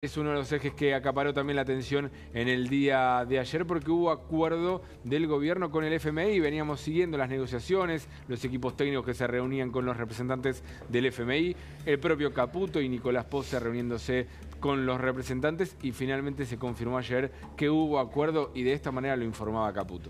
Es uno de los ejes que acaparó también la atención en el día de ayer porque hubo acuerdo del gobierno con el FMI. Veníamos siguiendo las negociaciones, los equipos técnicos que se reunían con los representantes del FMI, el propio Caputo y Nicolás Posse reuniéndose con los representantes y finalmente se confirmó ayer que hubo acuerdo y de esta manera lo informaba Caputo.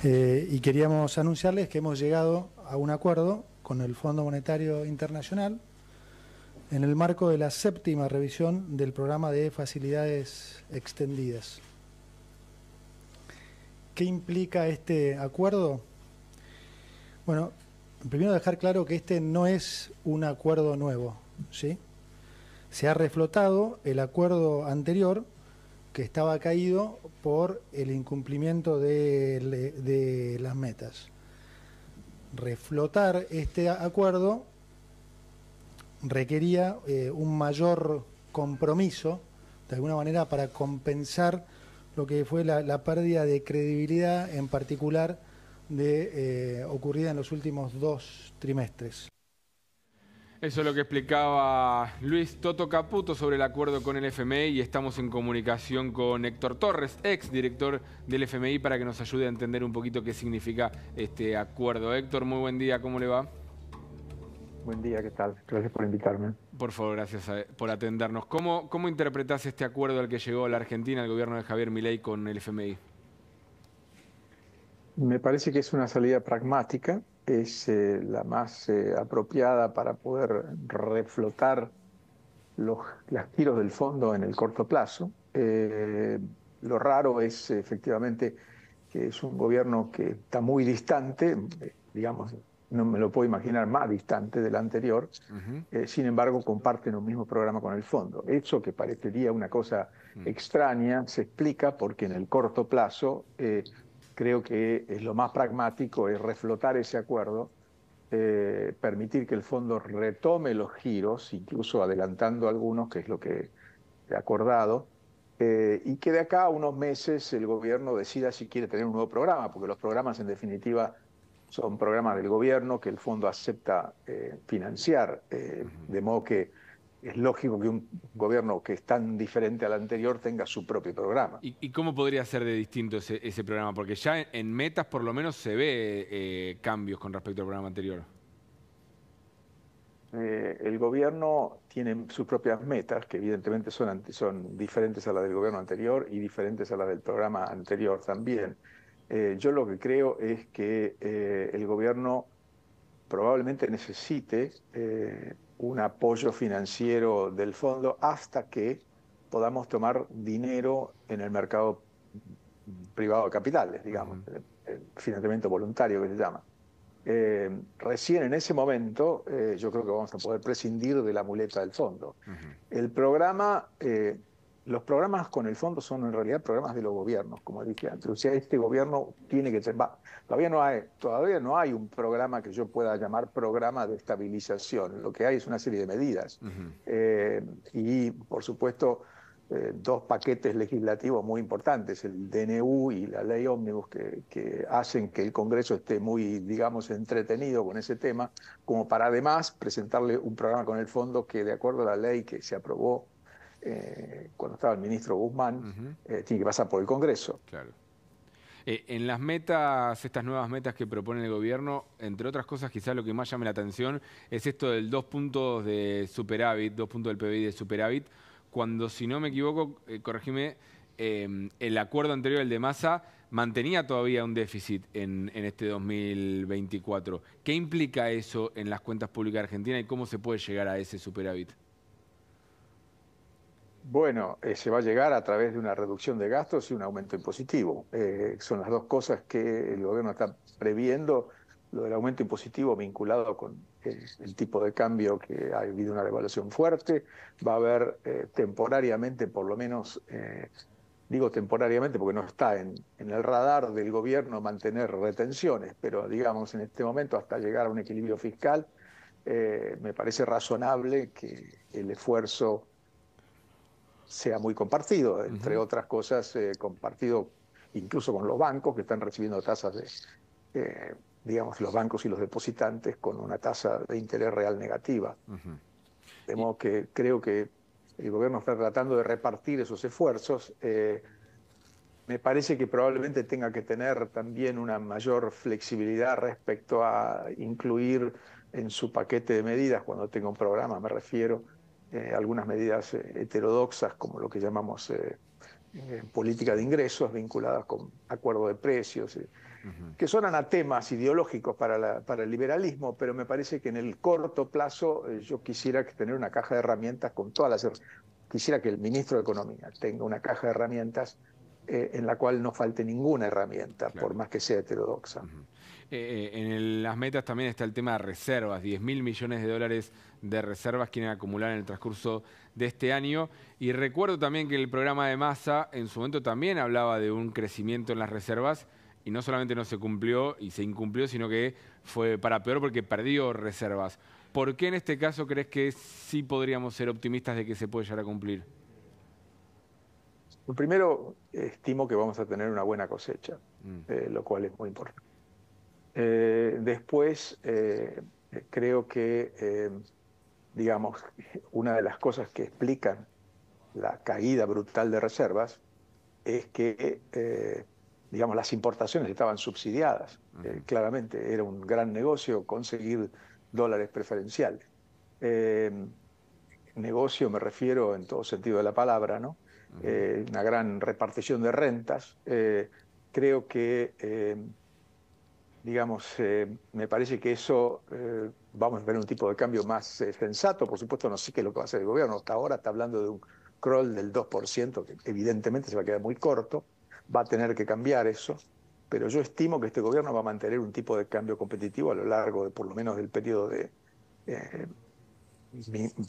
Y queríamos anunciarles que hemos llegado a un acuerdo con el Fondo Monetario Internacional en el marco de la 7ª revisión del programa de facilidades extendidas. ¿Qué implica este acuerdo? Bueno, primero dejar claro que este no es un acuerdo nuevo, ¿sí? Se ha reflotado el acuerdo anterior que estaba caído por el incumplimiento de las metas. Reflotar este acuerdo requería un mayor compromiso, de alguna manera, para compensar lo que fue la pérdida de credibilidad, en particular ocurrida en los últimos 2 trimestres. Eso es lo que explicaba Luis Toto Caputo sobre el acuerdo con el FMI y estamos en comunicación con Héctor Torres, ex director del FMI, para que nos ayude a entender un poquito qué significa este acuerdo. Héctor, muy buen día, ¿cómo le va? Buen día, ¿qué tal? Gracias por invitarme. Por favor, gracias por atendernos. ¿Cómo interpretás este acuerdo al que llegó la Argentina, el gobierno de Javier Milei con el FMI? Me parece que es una salida pragmática, es la más apropiada para poder reflotar los giros del fondo en el corto plazo. Lo raro es efectivamente que es un gobierno que está muy distante, digamos, no me lo puedo imaginar más distante del anterior, sin embargo comparten un mismo programa con el fondo. Eso que parecería una cosa extraña se explica porque en el corto plazo creo que es lo más pragmático, es reflotar ese acuerdo, permitir que el fondo retome los giros, incluso adelantando algunos, que es lo que he acordado, y que de acá a unos meses el gobierno decida si quiere tener un nuevo programa, porque los programas en definitiva son programas del gobierno que el fondo acepta financiar, de modo que es lógico que un gobierno que es tan diferente al anterior tenga su propio programa. ¿Y cómo podría ser de distinto ese programa? Porque ya en metas por lo menos se ve cambios con respecto al programa anterior. El gobierno tiene sus propias metas, que evidentemente son diferentes a las del gobierno anterior y diferentes a las del programa anterior también. Yo lo que creo es que el gobierno probablemente necesite un apoyo financiero del fondo hasta que podamos tomar dinero en el mercado privado de capitales, digamos, el financiamiento voluntario que se llama. Recién en ese momento yo creo que vamos a poder prescindir de la muleta del fondo. El programa, los programas con el fondo son en realidad programas de los gobiernos, como dije antes. O sea, este gobierno tiene que ser... todavía no hay un programa que yo pueda llamar programa de estabilización. Lo que hay es una serie de medidas. Y, por supuesto, 2 paquetes legislativos muy importantes, el DNU y la ley ómnibus, que hacen que el Congreso esté muy, digamos, entretenido con ese tema, como para además presentarle un programa con el fondo que, de acuerdo a la ley que se aprobó cuando estaba el ministro Guzmán, tiene que pasar por el Congreso. Claro. En las metas, estas nuevas metas que propone el gobierno, entre otras cosas, quizás lo que más llame la atención es esto del 2 puntos de superávit, 2 puntos del PBI de superávit, cuando, si no me equivoco, corregime, el acuerdo anterior, el de Massa, mantenía todavía un déficit en este 2024. ¿Qué implica eso en las cuentas públicas de Argentina y cómo se puede llegar a ese superávit? Bueno, se va a llegar a través de una reducción de gastos y un aumento impositivo. Son las 2 cosas que el gobierno está previendo. Lo del aumento impositivo vinculado con el tipo de cambio, que ha habido una devaluación fuerte. Va a haber temporariamente, por lo menos, digo temporariamente porque no está en el radar del gobierno mantener retenciones, pero digamos en este momento hasta llegar a un equilibrio fiscal, me parece razonable que el esfuerzo sea muy compartido, entre otras cosas, compartido incluso con los bancos que están recibiendo tasas de, digamos, los bancos y los depositantes con una tasa de interés real negativa. De modo que creo que el gobierno está tratando de repartir esos esfuerzos. Me parece que probablemente tenga que tener también una mayor flexibilidad respecto a incluir en su paquete de medidas, cuando tenga un programa, me refiero, algunas medidas heterodoxas, como lo que llamamos política de ingresos, vinculadas con acuerdo de precios, que son anatemas ideológicos para el liberalismo, pero me parece que en el corto plazo yo quisiera tener una caja de herramientas con todas las... Quisiera que el ministro de Economía tenga una caja de herramientas en la cual no falte ninguna herramienta, claro, por más que sea heterodoxa. Las metas también está el tema de reservas, 10.000 millones de dólares de reservas quieren acumular en el transcurso de este año. Y recuerdo también que el programa de Massa en su momento también hablaba de un crecimiento en las reservas y no solamente no se cumplió y se incumplió, sino que fue para peor porque perdió reservas. ¿Por qué en este caso crees que sí podríamos ser optimistas de que se puede llegar a cumplir? Primero, estimo que vamos a tener una buena cosecha, lo cual es muy importante. Después, creo que, digamos, una de las cosas que explican la caída brutal de reservas es que, digamos, las importaciones estaban subsidiadas. Claramente, era un gran negocio conseguir dólares preferenciales. Negocio me refiero en todo sentido de la palabra, ¿no? Una gran repartición de rentas. Creo que, digamos, me parece que eso vamos a ver un tipo de cambio más sensato. Por supuesto, no sé qué es lo que va a hacer el gobierno. Hasta ahora está hablando de un crawl del 2%, que evidentemente se va a quedar muy corto. Va a tener que cambiar eso. Pero yo estimo que este gobierno va a mantener un tipo de cambio competitivo a lo largo de, por lo menos, del periodo de...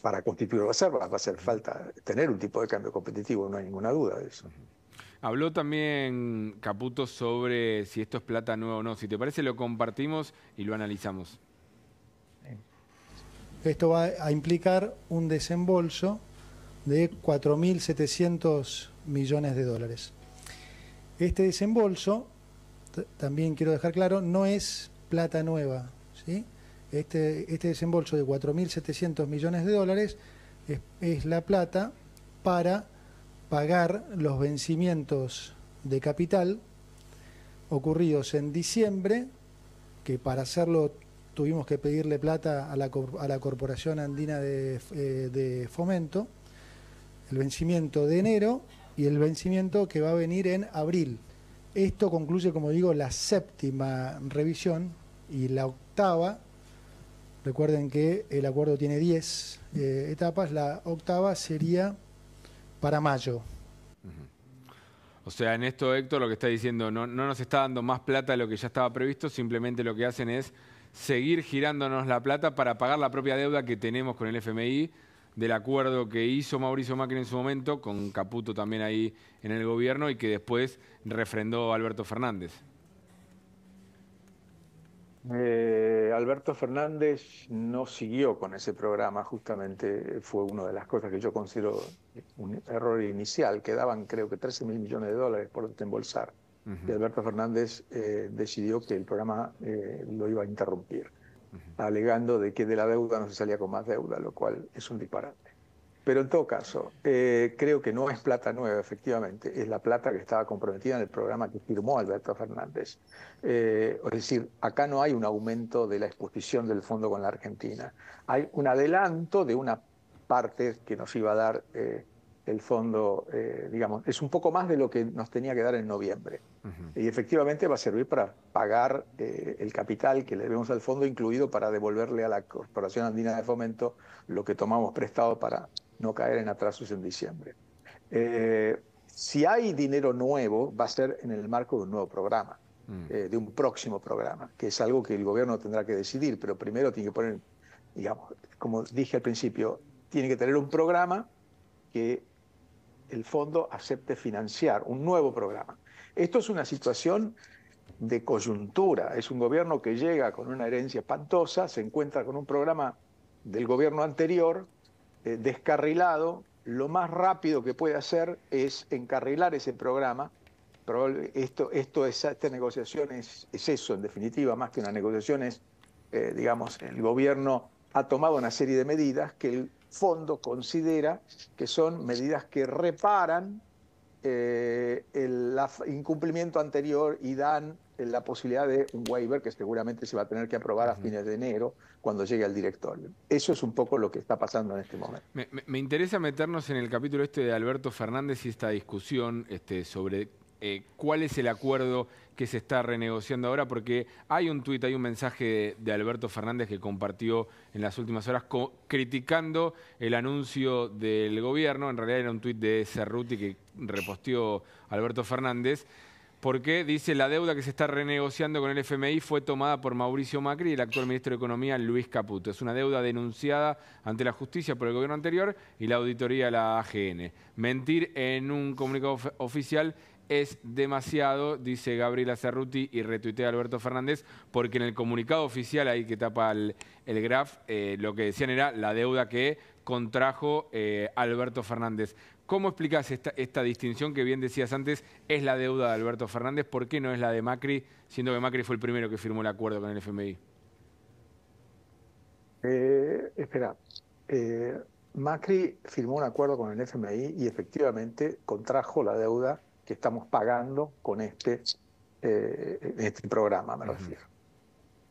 para constituir reservas va a hacer falta tener un tipo de cambio competitivo, no hay ninguna duda de eso. Habló también Caputo sobre si esto es plata nueva o no. Si te parece, lo compartimos y lo analizamos. Esto va a implicar un desembolso de 4.700 millones de dólares. Este desembolso, también quiero dejar claro, no es plata nueva, ¿sí? Este desembolso de 4.700 millones de dólares es la plata para pagar los vencimientos de capital ocurridos en diciembre, que para hacerlo tuvimos que pedirle plata a la Corporación Andina de Fomento, el vencimiento de enero y el vencimiento que va a venir en abril. Esto concluye, como digo, la séptima revisión y la octava. Recuerden que el acuerdo tiene 10 etapas, la octava sería para mayo. O sea, en esto, Héctor, lo que está diciendo, no nos está dando más plata de lo que ya estaba previsto, simplemente lo que hacen es seguir girándonos la plata para pagar la propia deuda que tenemos con el FMI, del acuerdo que hizo Mauricio Macri en su momento, con Caputo también ahí en el gobierno, y que después refrendó Alberto Fernández. Alberto Fernández no siguió con ese programa, justamente fue una de las cosas que yo considero un error inicial. Quedaban, creo que, 13.000 millones de dólares por desembolsar. Y Alberto Fernández decidió que el programa lo iba a interrumpir, alegando de que de la deuda no se salía con más deuda, lo cual es un disparate. Pero en todo caso, creo que no es plata nueva, efectivamente, es la plata que estaba comprometida en el programa que firmó Alberto Fernández. Es decir, acá no hay un aumento de la exposición del fondo con la Argentina. Hay un adelanto de una parte que nos iba a dar el fondo, digamos, es un poco más de lo que nos tenía que dar en noviembre. Y efectivamente va a servir para pagar el capital que le debemos al fondo, incluido para devolverle a la Corporación Andina de Fomento lo que tomamos prestado para no caer en atrasos en diciembre. Si hay dinero nuevo, va a ser en el marco de un nuevo programa, de un próximo programa, que es algo que el gobierno tendrá que decidir, pero primero tiene que poner, digamos, como dije al principio, tiene que tener un programa que el fondo acepte financiar, un nuevo programa. Esto es una situación de coyuntura, es un gobierno que llega con una herencia espantosa, se encuentra con un programa del gobierno anterior, descarrilado. Lo más rápido que puede hacer es encarrilar ese programa. Esta negociación es eso, en definitiva, más que una negociación es, digamos, el gobierno ha tomado una serie de medidas que fondo considera que son medidas que reparan el incumplimiento anterior y dan la posibilidad de un waiver que seguramente se va a tener que aprobar a fines de enero cuando llegue al directorio. Eso es un poco lo que está pasando en este momento. Me interesa meternos en el capítulo de Alberto Fernández y esta discusión sobre cuál es el acuerdo que se está renegociando ahora, porque hay un tuit, hay un mensaje de Alberto Fernández que compartió en las últimas horas criticando el anuncio del gobierno. En realidad era un tuit de Cerruti que reposteó Alberto Fernández, porque dice: la deuda que se está renegociando con el FMI fue tomada por Mauricio Macri y el actual ministro de Economía, Luis Caputo. Es una deuda denunciada ante la justicia por el gobierno anterior y la auditoría de la AGN. Mentir en un comunicado oficial es demasiado, dice Gabriela Cerruti, y retuitea a Alberto Fernández, porque en el comunicado oficial, ahí que tapa el graph, lo que decían era la deuda que contrajo Alberto Fernández. ¿Cómo explicás esta distinción que bien decías antes? ¿Es la deuda de Alberto Fernández? ¿Por qué no es la de Macri, siendo que Macri fue el primero que firmó el acuerdo con el FMI? Espera, Macri firmó un acuerdo con el FMI y efectivamente contrajo la deuda que estamos pagando con este programa, me refiero.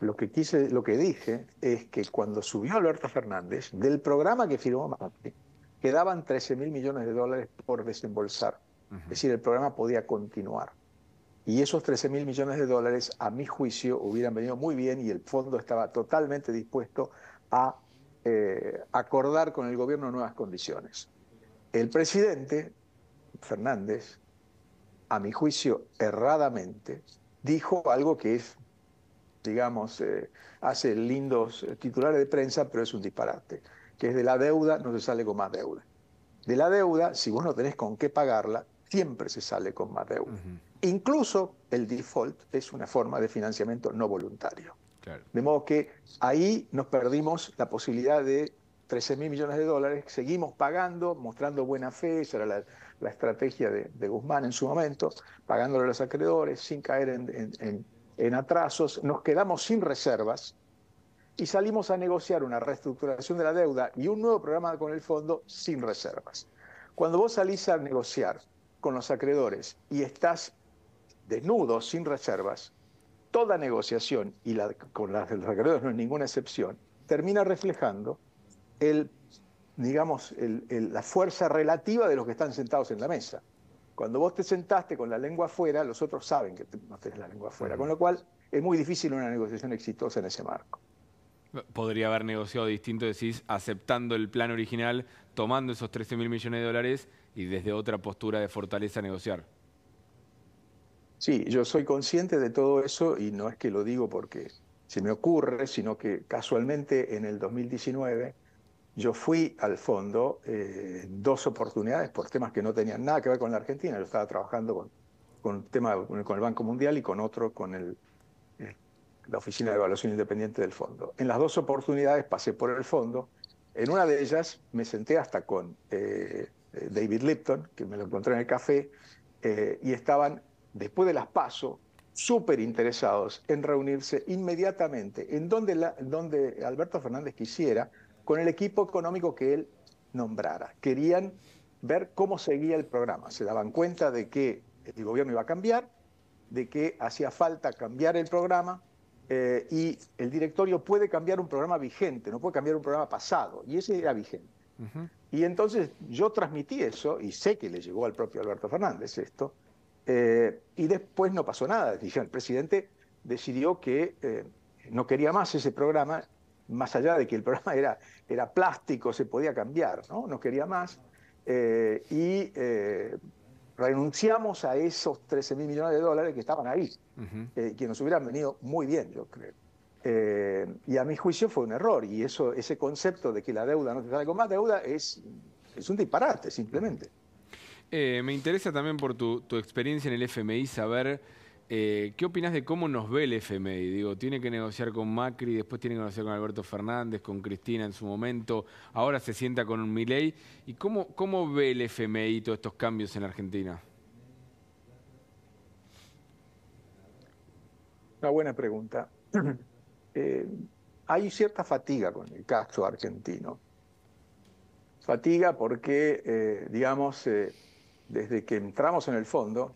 Lo que dije es que cuando subió Alberto Fernández, del programa que firmó Macri, quedaban 13.000 millones de dólares por desembolsar. Es decir, el programa podía continuar. Y esos 13.000 millones de dólares, a mi juicio, hubieran venido muy bien y el fondo estaba totalmente dispuesto a acordar con el gobierno nuevas condiciones. El presidente Fernández, a mi juicio, erradamente, dijo algo que es, digamos, hace lindos titulares de prensa, pero es un disparate, que es: de la deuda no se sale con más deuda. De la deuda, si vos no tenés con qué pagarla, siempre se sale con más deuda. Incluso el default es una forma de financiamiento no voluntario. Claro. De modo que ahí nos perdimos la posibilidad de 13.000 millones de dólares, seguimos pagando, mostrando buena fe, esa era la estrategia de Guzmán en su momento, pagándole a los acreedores sin caer en atrasos, nos quedamos sin reservas y salimos a negociar una reestructuración de la deuda y un nuevo programa con el fondo sin reservas. Cuando vos salís a negociar con los acreedores y estás desnudo, sin reservas, toda negociación, y con los acreedores no es ninguna excepción, termina reflejando la fuerza relativa de los que están sentados en la mesa. Cuando vos te sentaste con la lengua afuera, los otros saben que no tenés la lengua afuera, con lo cual es muy difícil una negociación exitosa en ese marco. Podría haber negociado distinto, decís, aceptando el plan original, tomando esos 13.000 millones de dólares y desde otra postura de fortaleza negociar. Sí, yo soy consciente de todo eso y no es que lo digo porque se me ocurre, sino que casualmente en el 2019 yo fui al fondo 2 oportunidades por temas que no tenían nada que ver con la Argentina. Yo estaba trabajando con el Banco Mundial y con otro con la Oficina de Evaluación Independiente del fondo. En las 2 oportunidades pasé por el fondo. En una de ellas me senté hasta con David Lipton, que me lo encontré en el café, y estaban, después de las PASO, súper interesados en reunirse inmediatamente en donde Alberto Fernández quisiera, con el equipo económico que él nombrara. Querían ver cómo seguía el programa. Se daban cuenta de que el gobierno iba a cambiar, de que hacía falta cambiar el programa, y el directorio puede cambiar un programa vigente, no puede cambiar un programa pasado, y ese era vigente. Y entonces yo transmití eso, y sé que le llegó al propio Alberto Fernández esto, y después no pasó nada. El presidente decidió que no quería más ese programa, más allá de que el programa era plástico, se podía cambiar, no quería más, y renunciamos a esos 13.000 millones de dólares que estaban ahí, que nos hubieran venido muy bien, yo creo. Y a mi juicio fue un error, y ese concepto de que la deuda no se sale con más deuda es un disparate, simplemente. Me interesa también por tu experiencia en el FMI saber qué opinas de cómo nos ve el FMI. Digo, tiene que negociar con Macri, después tiene que negociar con Alberto Fernández, con Cristina en su momento, ahora se sienta con un Milei. ¿Y cómo ve el FMI todos estos cambios en la Argentina? Una buena pregunta. Hay cierta fatiga con el caso argentino. Fatiga porque, digamos, desde que entramos en el fondo,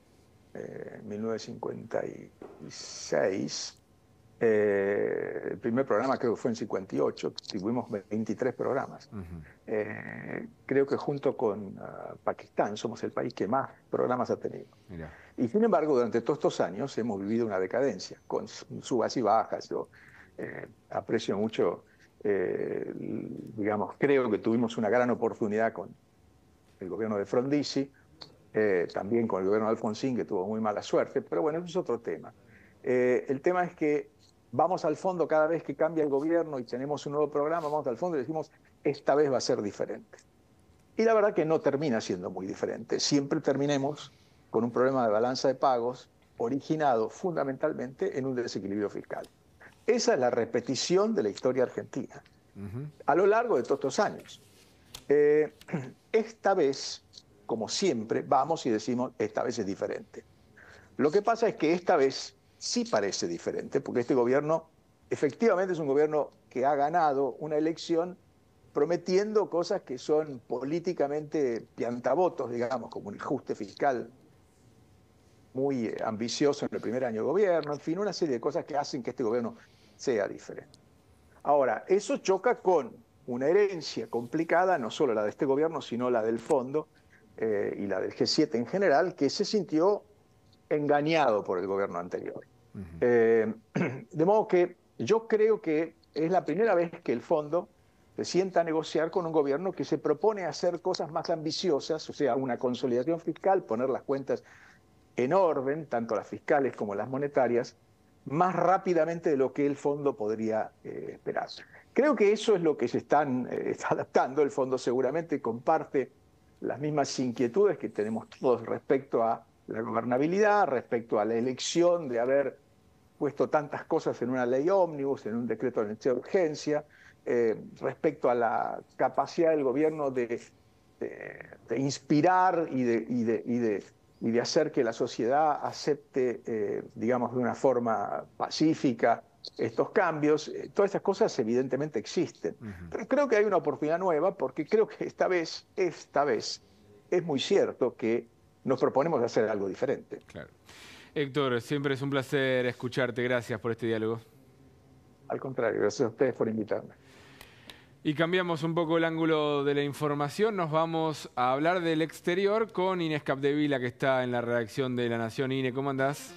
en 1956, el primer programa creo que fue en 58, tuvimos 23 programas. Creo que junto con Pakistán somos el país que más programas ha tenido. Mirá. Y sin embargo, durante todos estos años hemos vivido una decadencia, con subas y bajas. Yo aprecio mucho, digamos, creo que tuvimos una gran oportunidad con el gobierno de Frondizi, también con el gobierno de Alfonsín, que tuvo muy mala suerte, pero bueno, eso es otro tema. El tema es que vamos al fondo cada vez que cambia el gobierno y tenemos un nuevo programa, vamos al fondo y decimos, esta vez va a ser diferente. Y la verdad que no termina siendo muy diferente. Siempre terminemos con un problema de balanza de pagos originado fundamentalmente en un desequilibrio fiscal. Esa es la repetición de la historia argentina a lo largo de todos estos años. Esta vez, como siempre, vamos y decimos, esta vez es diferente. Lo que pasa es que esta vez sí parece diferente, porque este gobierno efectivamente es un gobierno que ha ganado una elección prometiendo cosas que son políticamente piantavotos, digamos, como un ajuste fiscal muy ambicioso en el primer año de gobierno, en fin, una serie de cosas que hacen que este gobierno sea diferente. Ahora, eso choca con una herencia complicada, no solo la de este gobierno, sino la del fondo y la del G7 en general, que se sintió engañado por el gobierno anterior. De modo que yo creo que es la primera vez que el fondo se sienta a negociar con un gobierno que se propone hacer cosas más ambiciosas, o sea, una consolidación fiscal, poner las cuentas en orden, tanto las fiscales como las monetarias, más rápidamente de lo que el fondo podría esperar. Creo que eso es lo que se está adaptando. El fondo seguramente comparte las mismas inquietudes que tenemos todos respecto a la gobernabilidad, respecto a la elección de haber puesto tantas cosas en una ley ómnibus, en un decreto de necesidad de urgencia, respecto a la capacidad del gobierno de inspirar y de hacer que la sociedad acepte, digamos, de una forma pacífica estos cambios. Todas estas cosas evidentemente existen. Pero creo que hay una oportunidad nueva, porque creo que esta vez es muy cierto que nos proponemos hacer algo diferente. Claro. Héctor, siempre es un placer escucharte. Gracias por este diálogo. Al contrario, gracias a ustedes por invitarme. Y cambiamos un poco el ángulo de la información. Nos vamos a hablar del exterior con Inés Capdevila, que está en la redacción de La Nación. Inés, ¿cómo andás?